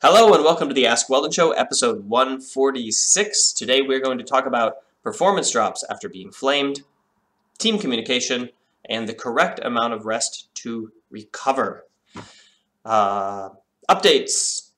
Hello and welcome to the Ask Weldon Show, episode 146. Today we're going to talk about performance drops after being flamed, team communication, and the correct amount of rest to recover. Updates.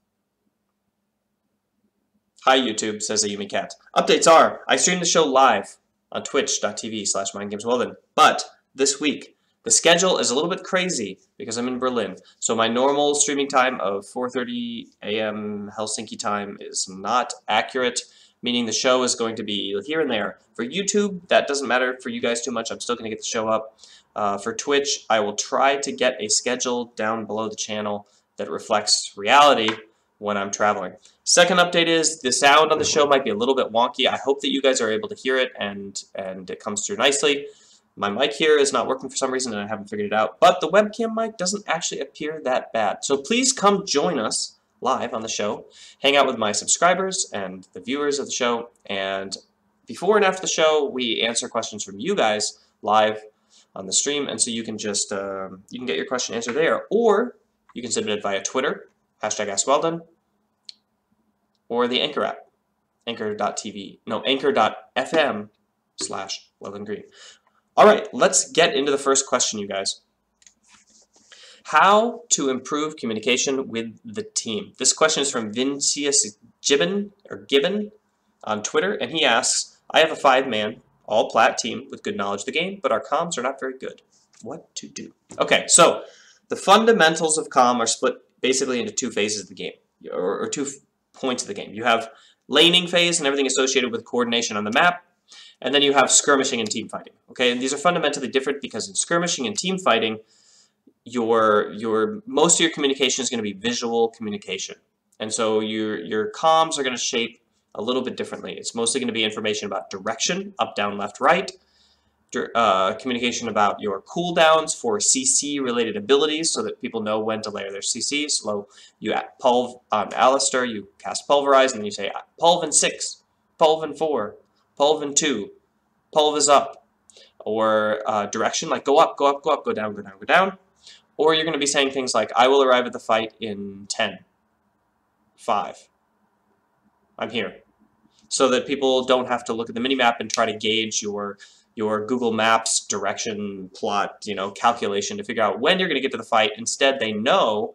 Hi YouTube, says a Yumi Cat. Updates are, I stream the show live on twitch.tv/mindgamesweldon, but this week the schedule is a little bit crazy because I'm in Berlin. So my normal streaming time of 4:30 a.m. Helsinki time is not accurate, meaning the show is going to be here and there. For YouTube, that doesn't matter for you guys too much. I'm still going to get the show up. For Twitch, I will try to get a schedule down below the channel that reflects reality when I'm traveling. Second update is the sound on the show might be a little bit wonky. I hope that you guys are able to hear it and it comes through nicely. My mic here is not working for some reason and I haven't figured it out, but the webcam mic doesn't actually appear that bad. So please come join us live on the show, hang out with my subscribers and the viewers of the show, and before and after the show, we answer questions from you guys live on the stream, and so you can just, you can get your question answered there, or you can submit it via Twitter, #AskWeldon, or the Anchor app, anchor.fm/Weldon Green. All right, let's get into the first question, you guys. How to improve communication with the team? This question is from Vincius Gibbon on Twitter, and he asks, I have a 5-man, all-plat team with good knowledge of the game, but our comms are not very good. What to do? Okay, so the fundamentals of comm are split basically into two phases of the game, or 2 points of the game. You have laning phase and everything associated with coordination on the map, and then you have skirmishing and team fighting. Okay, and these are fundamentally different because in skirmishing and team fighting, most of your communication is going to be visual communication, and so your comms are going to shape a little bit differently. It's mostly going to be information about direction, up, down, left, right, communication about your cooldowns for CC related abilities so that people know when to layer their CCs. So you pulv on Alistair, you cast pulverize, and then you say pulv in 6, pulv in 4, pulv in 2, pulv is up, or direction like go up, go up, go up, go down, go down, go down. Or you're going to be saying things like, I will arrive at the fight in 10, 5, I'm here. So that people don't have to look at the minimap and try to gauge your Google Maps direction plot, calculation to figure out when you're going to get to the fight. Instead, they know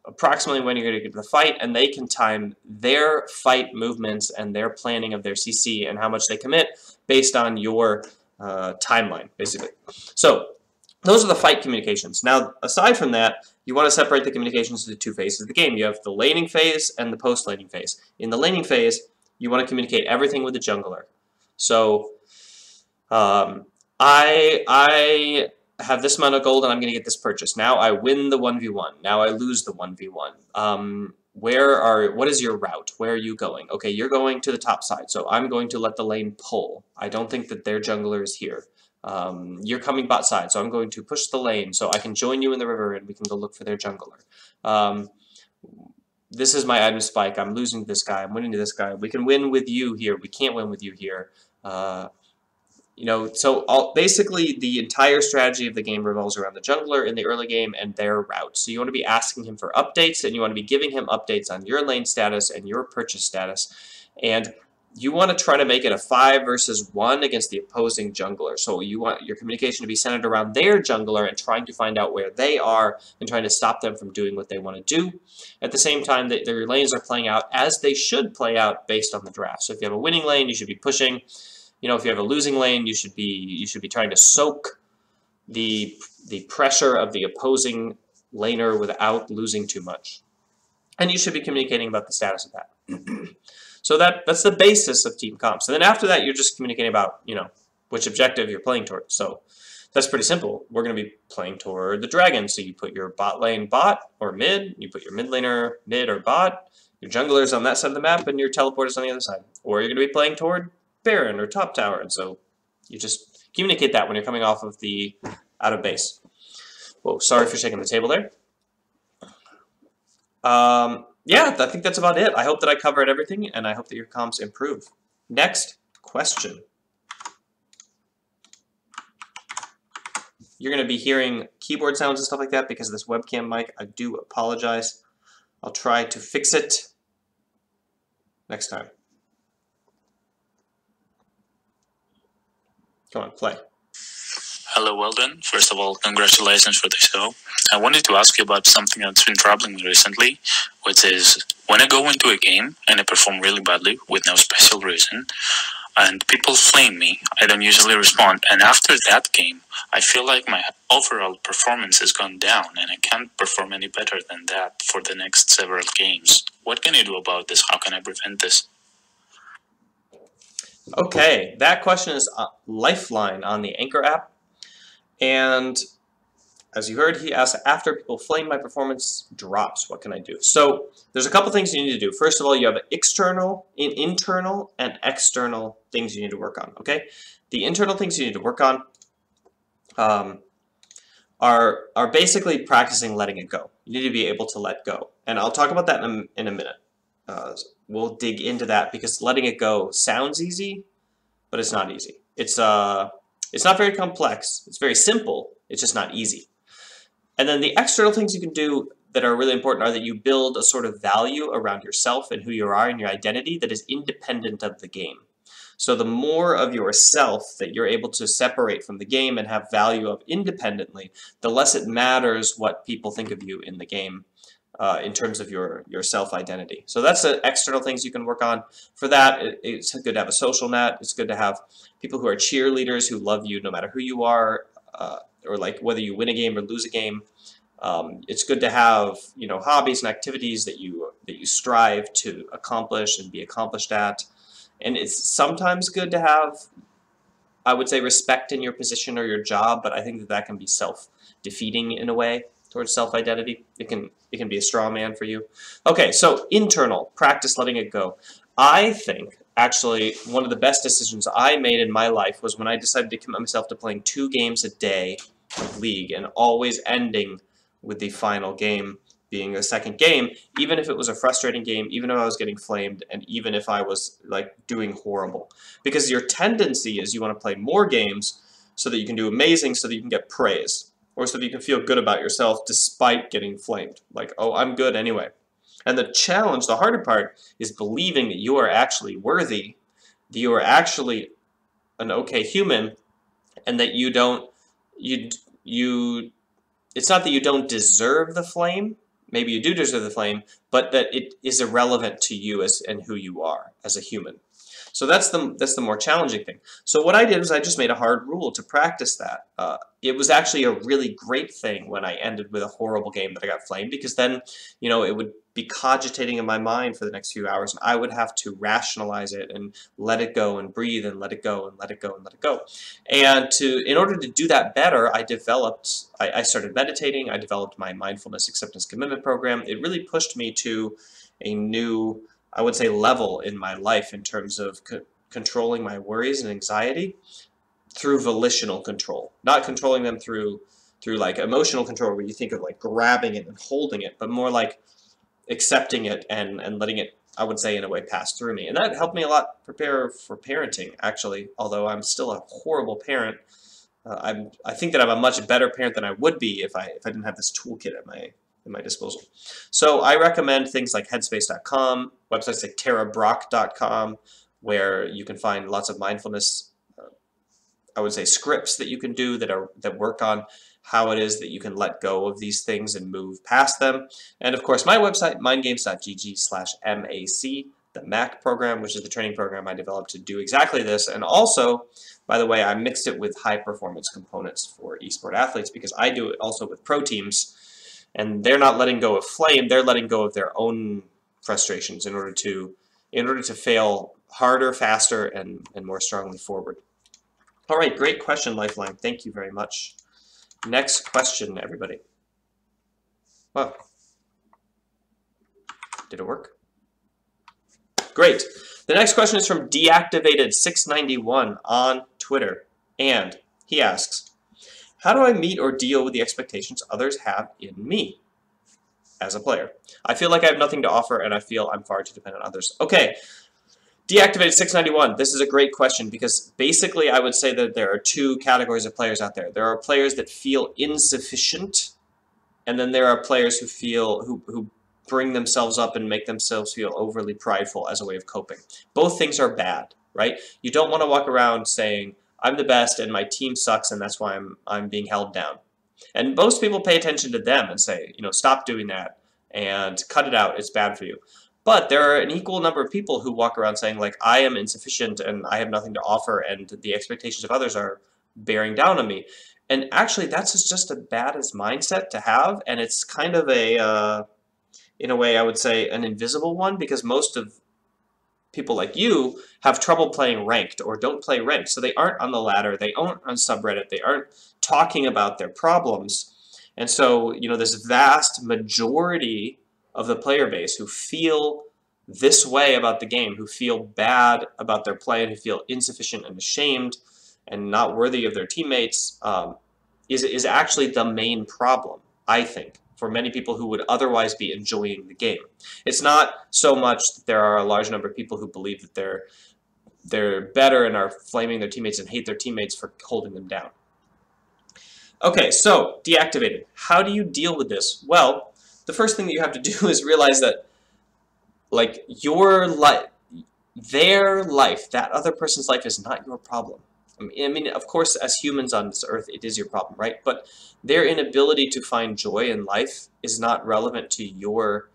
approximately when you're going to get to the fight, and they can time their fight movements and their planning of their CC and how much they commit based on your timeline, basically. So those are the fight communications. Now, aside from that, you want to separate the communications into 2 phases of the game. You have the laning phase and the post-laning phase. In the laning phase, you want to communicate everything with the jungler. So, I have this amount of gold and I'm going to get this purchase. Now I win the 1v1. Now I lose the 1v1. What is your route? Where are you going? Okay, you're going to the top side, so I'm going to let the lane pull. I don't think that their jungler is here. You're coming bot side, so I'm going to push the lane so I can join you in the river and we can go look for their jungler. This is my item spike. I'm losing to this guy. I'm winning to this guy. We can win with you here. We can't win with you here. Basically the entire strategy of the game revolves around the jungler in the early game and their route. So you want to be asking him for updates, and you want to be giving him updates on your lane status and your purchase status. And you want to try to make it a 5 versus 1 against the opposing jungler. So you want your communication to be centered around their jungler and trying to find out where they are and trying to stop them from doing what they want to do. At the same time, their lanes are playing out as they should play out based on the draft. So if you have a winning lane, you should be pushing. If you have a losing lane, you should be trying to soak the pressure of the opposing laner without losing too much. And you should be communicating about the status of that. So that's the basis of team comps. And then after that, you're just communicating about, which objective you're playing toward. So that's pretty simple. We're going to be playing toward the dragon. So you put your bot lane bot or mid. You put your mid laner mid or bot. Your jungler's on that side of the map and your teleporter's on the other side. Or you're going to be playing toward Baron or top tower. And so you just communicate that when you're coming off of the out of base. Whoa, sorry for shaking the table there. Yeah, I think that's about it. I hope that I covered everything, and I hope that your comms improve. Next question. You're going to be hearing keyboard sounds and stuff like that because of this webcam mic. I do apologize. I'll try to fix it next time. Come on, play. Hello, Weldon. First of all, congratulations for the show. I wanted to ask you about something that's been troubling me recently, which is when I go into a game and I perform really badly with no special reason, and people flame me, I don't usually respond. And after that game, I feel like my overall performance has gone down and I can't perform any better than that for the next several games. What can I do about this? How can I prevent this? Okay, that question is Lifeline on the Anchor app. And as you heard, he asked, after people flame, my performance drops. What can I do? So there's a couple things you need to do. First of all, you have internal and external things you need to work on, okay? The internal things you need to work on are basically practicing letting it go. You need to be able to let go. And I'll talk about that in a minute. We'll dig into that because letting it go sounds easy, but it's not easy. It's not very complex. It's very simple. It's just not easy. And then the external things you can do that are really important are that you build a sort of value around yourself and who you are and your identity that is independent of the game. So the more of yourself that you're able to separate from the game and have value of independently, the less it matters what people think of you in the game in terms of your self-identity. So that's the external things you can work on. For that, it's good to have a social net. It's good to have people who are cheerleaders who love you no matter who you are, or like whether you win a game or lose a game. It's good to have, you know, hobbies and activities that you strive to accomplish and be accomplished at. And it's sometimes good to have, I would say, respect in your position or your job, but I think that can be self-defeating in a way towards self-identity. It can be a straw man for you. Okay, so internal, practice letting it go. I think actually one of the best decisions I made in my life was when I decided to commit myself to playing 2 games a day of League and always ending with the final game being a second game, even if it was a frustrating game, even if I was getting flamed, and even if I was like doing horrible. Because your tendency is you want to play more games so that you can do amazing, so that you can get praise, or so that you can feel good about yourself despite getting flamed. Like, oh, I'm good anyway. And the challenge, the harder part, is believing that you are actually worthy, that you are actually an okay human, and that you don't, it's not that you don't deserve the flame, maybe you do deserve the flame, but that it is irrelevant to you and who you are as a human. So that's the more challenging thing. So what I did was I just made a hard rule to practice that. It was actually a really great thing when I ended with a horrible game that I got flamed, because then, you know, it would be cogitating in my mind for the next few hours, and I would have to rationalize it and let it go and breathe and let it go and let it go and let it go. And in order to do that better, I started meditating. I developed my mindfulness acceptance commitment program. It really pushed me to a new, I would say, level in my life in terms of controlling my worries and anxiety through volitional control, not controlling them through like emotional control where you think of like grabbing it and holding it, but more like accepting it and letting it, I would say, in a way, pass through me. And that helped me a lot prepare for parenting, actually, although I'm still a horrible parent. I think that I'm a much better parent than I would be if I didn't have this toolkit at my disposal. So I recommend things like headspace.com, websites like terabrock.com, where you can find lots of mindfulness, I would say, scripts that you can do that work on how it is that you can let go of these things and move past them. And of course, my website, mindgames.gg/MAC, the MAC program, which is the training program I developed to do exactly this. And also, by the way, I mixed it with high performance components for esport athletes, because I do it also with pro teams, and they're not letting go of flame, they're letting go of their own frustrations in order to fail harder, faster, and more strongly forward. All right, great question, Lifeline. Thank you very much. Next question, everybody. Wow. Did it work? Great. The next question is from Deactivated691 on Twitter, and he asks, how do I meet or deal with the expectations others have in me as a player? I feel like I have nothing to offer, and I feel I'm far too dependent on others. Okay. Deactivated691, this is a great question, because basically I would say that there are 2 categories of players out there. There are players that feel insufficient, and then there are players who bring themselves up and make themselves feel overly prideful as a way of coping. Both things are bad, right? You don't want to walk around saying, I'm the best and my team sucks and that's why I'm being held down. And most people pay attention to them and say, stop doing that and cut it out, it's bad for you. But there are an equal number of people who walk around saying, like, I am insufficient and I have nothing to offer and the expectations of others are bearing down on me. And actually, that's just a bad mindset to have, and it's kind of in a way, I would say, an invisible one, because most of people like you have trouble playing ranked or don't play ranked. So they aren't on the ladder, they aren't on subreddit, they aren't talking about their problems. And so, this vast majority of the player base who feel this way about the game, who feel bad about their play and who feel insufficient and ashamed and not worthy of their teammates, is actually the main problem, I think, for many people who would otherwise be enjoying the game. It's not so much that there are a large number of people who believe that they're better and are flaming their teammates and hate their teammates for holding them down. Okay, so deactivated. How do you deal with this? Well, the first thing that you have to do is realize that, like, your life, their life, that other person's life is not your problem. I mean, of course, as humans on this earth, it is your problem, right? But their inability to find joy in life is not relevant to your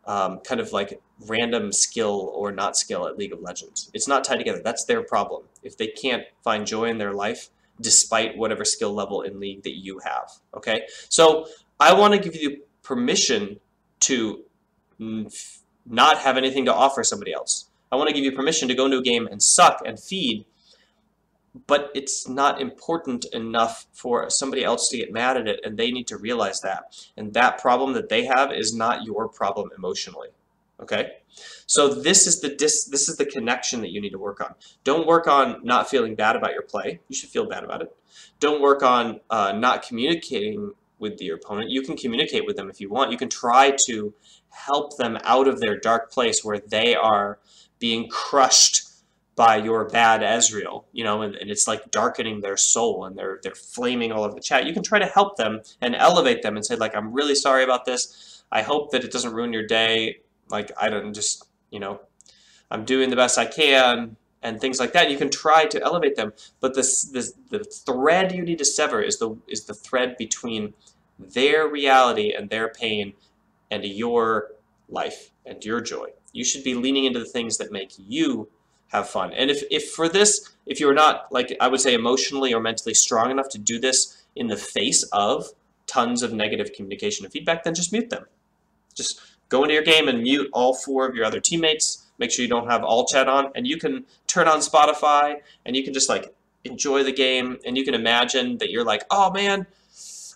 kind of like random skill or not skill at League of Legends. It's not tied together. That's their problem. If they can't find joy in their life, despite whatever skill level in League that you have, okay? So I want to give you permission to not have anything to offer somebody else. I want to give you permission to go into a game and suck and feed, but it's not important enough for somebody else to get mad at it, and they need to realize that. And that problem that they have is not your problem emotionally, okay? So this is the connection that you need to work on. Don't work on not feeling bad about your play. You should feel bad about it. Don't work on not communicating with your opponent. You can communicate with them if you want. You can try to help them out of their dark place where they are being crushed by your bad Ezreal, and it's like darkening their soul and they're flaming all over the chat. You can try to help them and elevate them and say, like, I'm really sorry about this. I hope that it doesn't ruin your day. Like, I don't just, I'm doing the best I can and things like that. You can try to elevate them, but the thread you need to sever is the thread between their reality and their pain and your life and your joy. You should be leaning into the things that make you have fun. And if you're not, like, I would say, emotionally or mentally strong enough to do this in the face of tons of negative communication and feedback, then just mute them. Just go into your game and mute all 4 of your other teammates. Make sure you don't have all chat on, and you can turn on Spotify and you can just, like, enjoy the game, and you can imagine that you're like, oh man,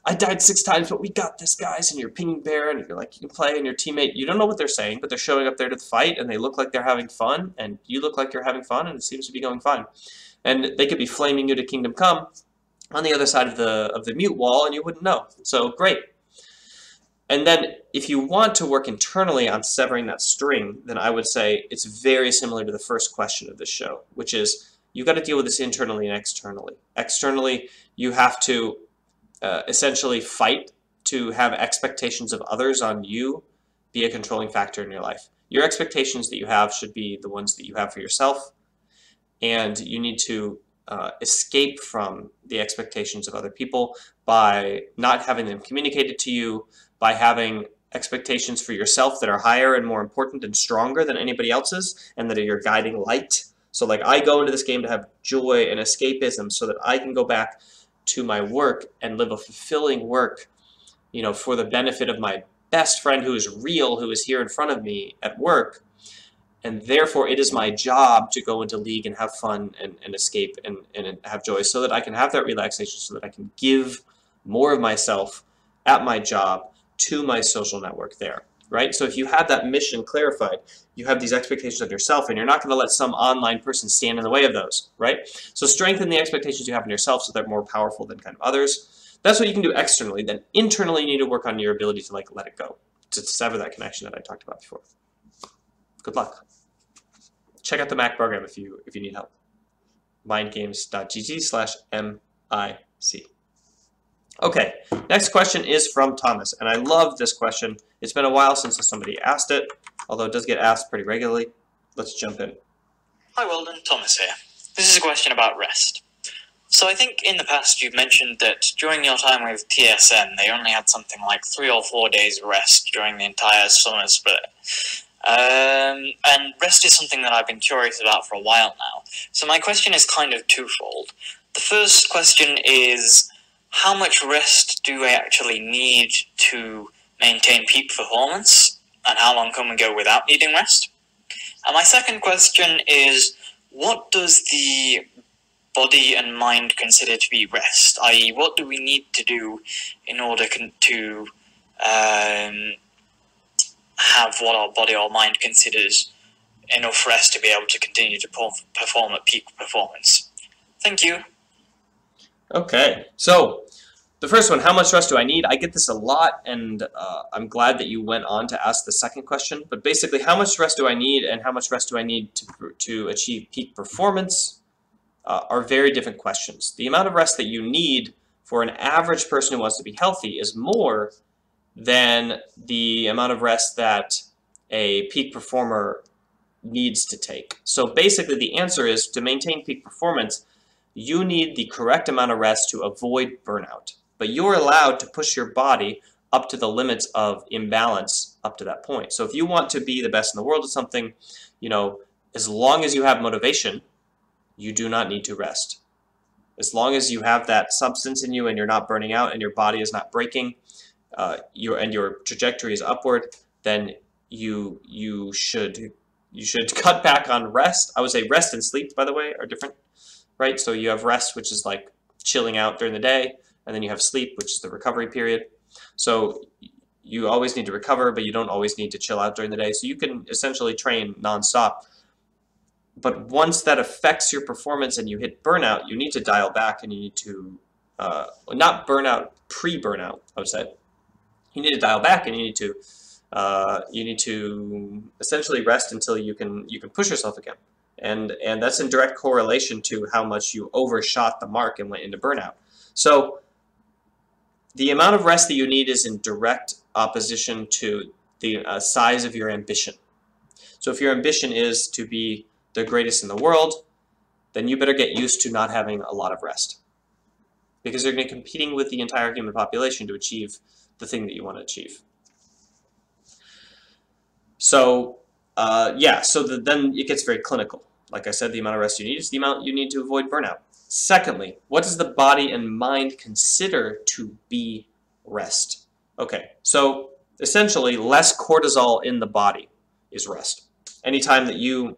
I died 6 times, but we got this, guys, and you're pinging bear, and you're like, you can play, and your teammate, you don't know what they're saying, but they're showing up there to the fight, and they look like they're having fun, and you look like you're having fun, and it seems to be going fine. And they could be flaming you to Kingdom Come on the other side of the mute wall, and you wouldn't know. So great. And then if you want to work internally on severing that string, then I would say it's very similar to the first question of this show, which is you've got to deal with this internally and externally. Externally, you have to essentially fight to have expectations of others on you be a controlling factor in your life. Your expectations that you have should be the ones that you have for yourself, and you need to escape from the expectations of other people by not having them communicated to you, by having expectations for yourself that are higher and more important and stronger than anybody else's, and that are your guiding light. So, like, I go into this game to have joy and escapism so that I can go back to my work and live a fulfilling work, for the benefit of my best friend who is real, who is here in front of me at work. And therefore, it is my job to go into League and have fun and escape and have joy so that I can have that relaxation, so that I can give more of myself at my job to my social network there, right? So if you have that mission clarified, you have these expectations of yourself, and you're not going to let some online person stand in the way of those, right? So strengthen the expectations you have in yourself so they're more powerful than kind of others. That's what you can do externally. Then internally, you need to work on your ability to, like, let it go, to sever that connection that I talked about before. Good luck. Check out the Mac program if you need help. mindgames.gg/MIC. Okay, next question is from Thomas, and I love this question. It's been a while since somebody asked it, although it does get asked pretty regularly. Let's jump in. Hi Weldon, Thomas here. This is a question about rest. So I think in the past you've mentioned that during your time with TSN, they only had something like 3 or 4 days rest during the entire summer split. And rest is something that I've been curious about for a while now. So my question is kind of twofold. The first question is, how much rest do I actually need to maintain peak performance? And how long can we go without needing rest? And my second question is, what does the body and mind consider to be rest? I.e., what do we need to do in order to have what our body or mind considers enough rest to be able to continue to perform at peak performance? Thank you. Okay, so the first one, how much rest do I need? I get this a lot, and I'm glad that you went on to ask the second question. But basically, how much rest do I need and how much rest do I need to achieve peak performance are very different questions. The amount of rest that you need for an average person who wants to be healthy is more than the amount of rest that a peak performer needs to take. So basically, the answer is to maintain peak performance, you need the correct amount of rest to avoid burnout. But you're allowed to push your body up to the limits of imbalance up to that point. So if you want to be the best in the world at something, you know, as long as you have motivation, you do not need to rest. As long as you have that substance in you and you're not burning out and your body is not breaking, your trajectory is upward, then you should cut back on rest. I would say rest and sleep, by the way, are different, right? So you have rest, which is like chilling out during the day, and then you have sleep, which is the recovery period. So you always need to recover, but you don't always need to chill out during the day. So you can essentially train nonstop. But once that affects your performance and you hit burnout, you need to dial back, and you need to, not burnout, pre-burnout, I would say. You need to dial back, and you need to essentially rest until you can push yourself again. And that's in direct correlation to how much you overshot the mark and went into burnout. So the amount of rest that you need is in direct opposition to the size of your ambition. So if your ambition is to be the greatest in the world, then you better get used to not having a lot of rest, because you're going to be competing with the entire human population to achieve the thing that you want to achieve. So then it gets very clinical. Like I said, the amount of rest you need is the amount you need to avoid burnout. Secondly, what does the body and mind consider to be rest? Okay, so essentially less cortisol in the body is rest. Anytime that you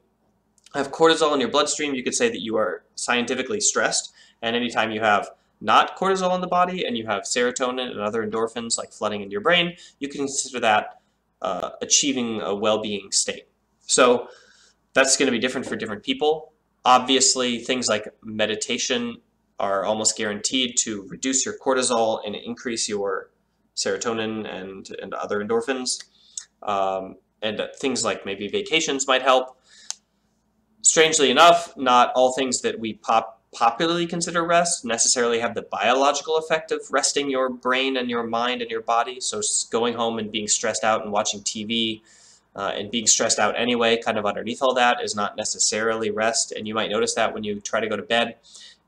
have cortisol in your bloodstream, you could say that you are scientifically stressed, and anytime you have not cortisol in the body and you have serotonin and other endorphins like flooding into your brain, you can consider that achieving a well-being state. So that's going to be different for different people. Obviously, things like meditation are almost guaranteed to reduce your cortisol and increase your serotonin and other endorphins. And things like maybe vacations might help. Strangely enough, not all things that we popularly consider rest necessarily have the biological effect of resting your brain and your mind and your body. So going home and being stressed out and watching TV and being stressed out anyway, kind of underneath all that, is not necessarily rest. And you might notice that when you try to go to bed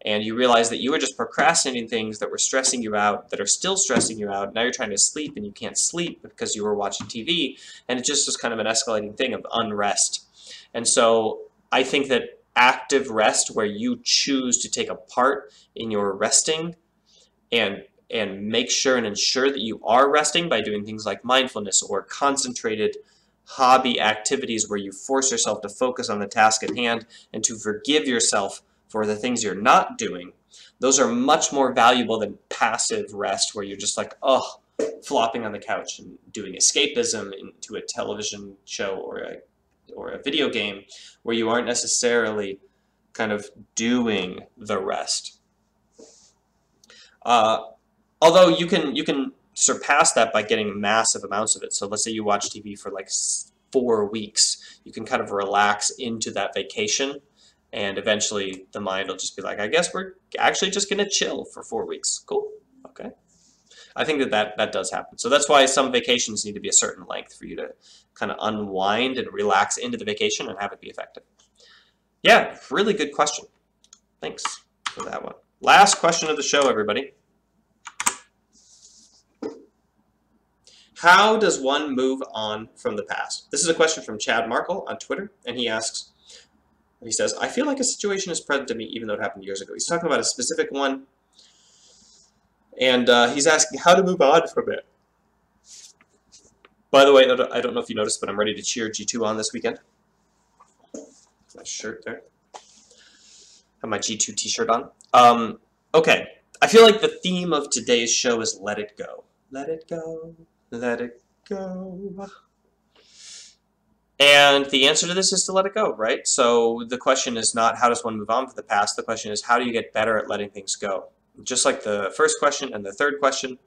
and you realize that you were just procrastinating things that were stressing you out, that are still stressing you out. Now you're trying to sleep and you can't sleep because you were watching TV, and it just was kind of an escalating thing of unrest. And so I think that active rest, where you choose to take a part in your resting and make sure and ensure that you are resting by doing things like mindfulness or concentrated hobby activities where you force yourself to focus on the task at hand and to forgive yourself for the things you're not doing, those are much more valuable than passive rest where you're just like, oh, flopping on the couch and doing escapism into a television show or a video game where you aren't necessarily kind of doing the rest. Although you can surpass that by getting massive amounts of it. So let's say you watch TV for like 4 weeks. You can kind of relax into that vacation, and eventually the mind will just be like, I guess we're actually just going to chill for 4 weeks. Cool. Okay. I think that does happen. So that's why some vacations need to be a certain length for you to kind of unwind and relax into the vacation and have it be effective. Yeah, really good question. Thanks for that one. Last question of the show, everybody. How does one move on from the past? This is a question from Chad Markle on Twitter, and he says, I feel like a situation is present to me even though it happened years ago. He's talking about a specific one, and he's asking how to move on from it. By the way, I don't know if you noticed, but I'm ready to cheer G2 on this weekend. My shirt there. Have my G2 t-shirt on. Okay, I feel like the theme of today's show is let it go. Let it go. Let it go. And the answer to this is to let it go, right? So the question is not how does one move on from the past. The question is how do you get better at letting things go? Just like the first question and the third question,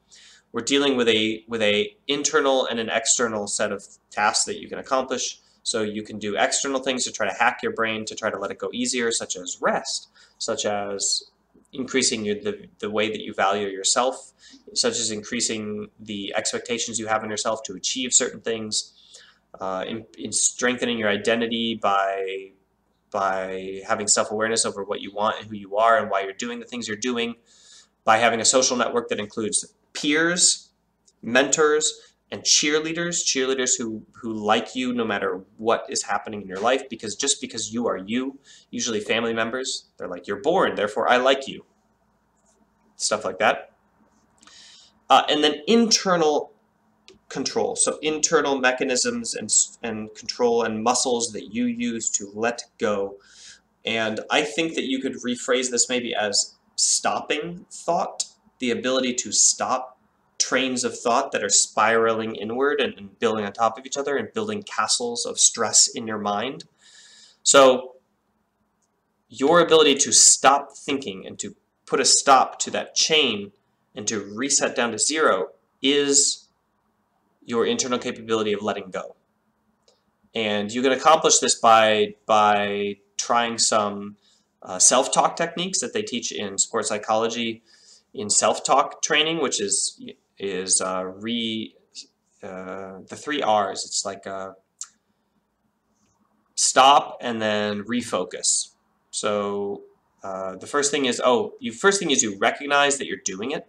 we're dealing with a internal and an external set of tasks that you can accomplish. So you can do external things to try to hack your brain to try to let it go easier, such as rest, such as increasing the way that you value yourself, such as increasing the expectations you have in yourself to achieve certain things, in strengthening your identity by having self-awareness over what you want and who you are and why you're doing the things you're doing, by having a social network that includes peers, mentors, and cheerleaders who like you no matter what is happening in your life, because just because you are you, usually family members, they're like, you're born, therefore I like you. Stuff like that. And then internal control, so internal mechanisms and control and muscles that you use to let go. And I think that you could rephrase this maybe as stopping thought, the ability to stop trains of thought that are spiraling inward and building on top of each other and building castles of stress in your mind. So your ability to stop thinking and to put a stop to that chain and to reset down to zero is your internal capability of letting go. And you can accomplish this by trying some self-talk techniques that they teach in sports psychology in self-talk training, which is the 3 R's. It's like stop and then refocus. So the first thing is you recognize that you're doing it.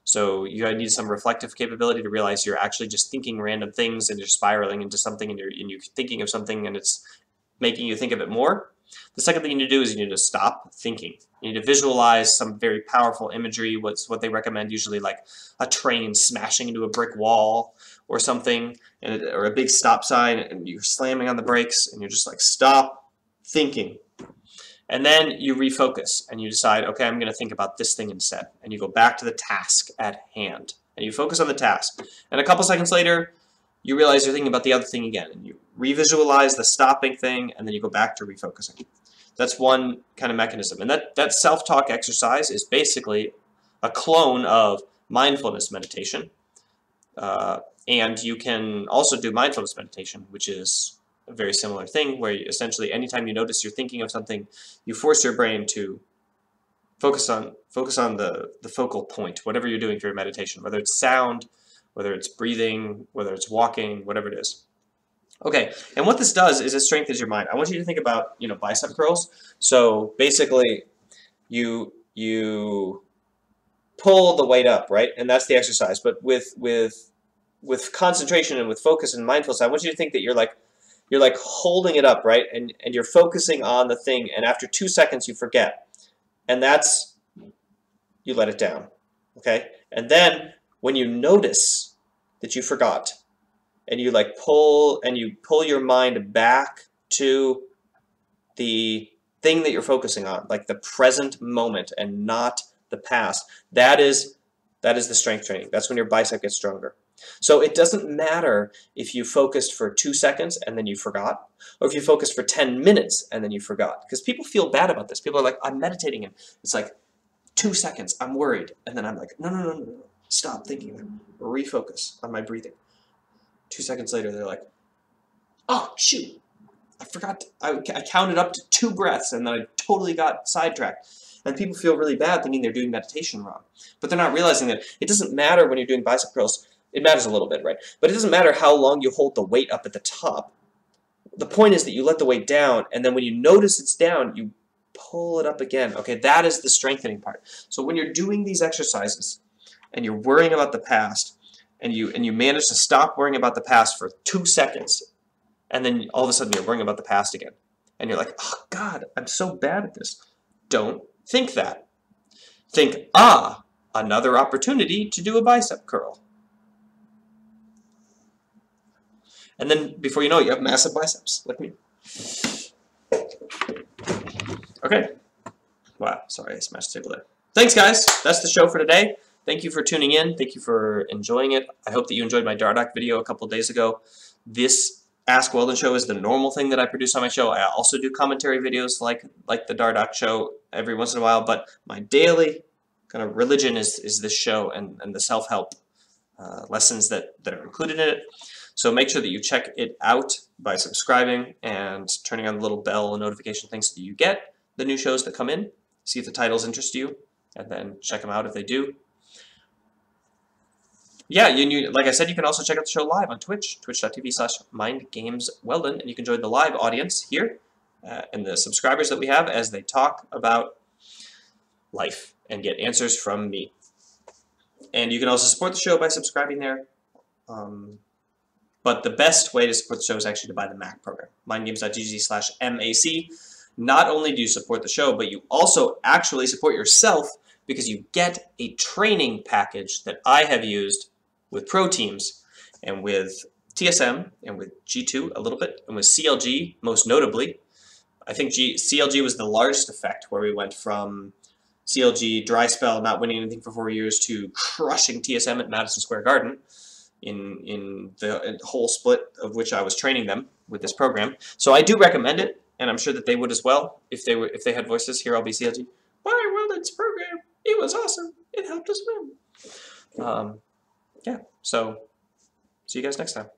So you need some reflective capability to realize you're actually just thinking random things and you're spiraling into something and you're thinking of something and it's making you think of it more. The second thing you need to do is you need to stop thinking. You need to visualize some very powerful imagery, what they recommend, usually like a train smashing into a brick wall or something, or a big stop sign, and you're slamming on the brakes, and you're just like, stop thinking. And then you refocus, and you decide, okay, I'm going to think about this thing instead. And you go back to the task at hand, and you focus on the task. And a couple seconds later, you realize you're thinking about the other thing again, and you revisualize the stopping thing, and then you go back to refocusing. That's one kind of mechanism. And that self-talk exercise is basically a clone of mindfulness meditation. And you can also do mindfulness meditation, which is a very similar thing, where essentially anytime you notice you're thinking of something, you force your brain to focus on the focal point, whatever you're doing for your meditation, whether it's sound, whether it's breathing, whether it's walking, whatever it is. Okay, and what this does is it strengthens your mind. I want you to think about, bicep curls. So basically, you pull the weight up, right? And that's the exercise. But with concentration and with focus and mindfulness, I want you to think that you're like holding it up, right? And you're focusing on the thing, and after 2 seconds you forget. And you let it down. Okay? And then when you notice that you forgot, and you pull your mind back to the thing that you're focusing on, like the present moment and not the past. That is the strength training. That's when your bicep gets stronger. So it doesn't matter if you focused for 2 seconds and then you forgot, or if you focused for 10 minutes and then you forgot. Because people feel bad about this. People are like, I'm meditating, and it's like 2 seconds, I'm worried. And then I'm like, no. Stop thinking. Refocus on my breathing. 2 seconds later, they're like, oh, shoot, I forgot. I counted up to 2 breaths, and then I totally got sidetracked. And people feel really bad thinking they're doing meditation wrong. But they're not realizing that it doesn't matter when you're doing bicep curls. It matters a little bit, right? But it doesn't matter how long you hold the weight up at the top. The point is that you let the weight down, and then when you notice it's down, you pull it up again. Okay, that is the strengthening part. So when you're doing these exercises and you're worrying about the past, and you manage to stop worrying about the past for 2 seconds, and then all of a sudden you're worrying about the past again. And you're like, oh God, I'm so bad at this. Don't think that. Think, another opportunity to do a bicep curl. And then before you know it, you have massive biceps, like me. Okay. Wow, sorry, I smashed the table there. Thanks, guys. That's the show for today. Thank you for tuning in. Thank you for enjoying it. I hope that you enjoyed my Dardock video a couple days ago. This Ask Weldon show is the normal thing that I produce on my show. I also do commentary videos like the Dardock show every once in a while, but my daily kind of religion is this show and the self-help lessons that are included in it. So make sure that you check it out by subscribing and turning on the little bell and notification thing so that you get the new shows that come in. See if the titles interest you, and then check them out if they do. Yeah, like I said, you can also check out the show live on Twitch, twitch.tv/mindgamesweldon, and you can join the live audience here and the subscribers that we have as they talk about life and get answers from me. And you can also support the show by subscribing there. But the best way to support the show is actually to buy the Mac program, mindgames.gg/MAC. Not only do you support the show, but you also actually support yourself because you get a training package that I have used with pro teams and with TSM and with G2 a little bit and with CLG most notably. I think CLG was the largest effect where we went from CLG dry spell, not winning anything for 4 years, to crushing TSM at Madison Square Garden in the whole split of which I was training them with this program. So I do recommend it, and I'm sure that they would as well if they had voices. Here I'll be CLG. Buy Weldon's program. It was awesome. It helped us win. Yeah, so see you guys next time.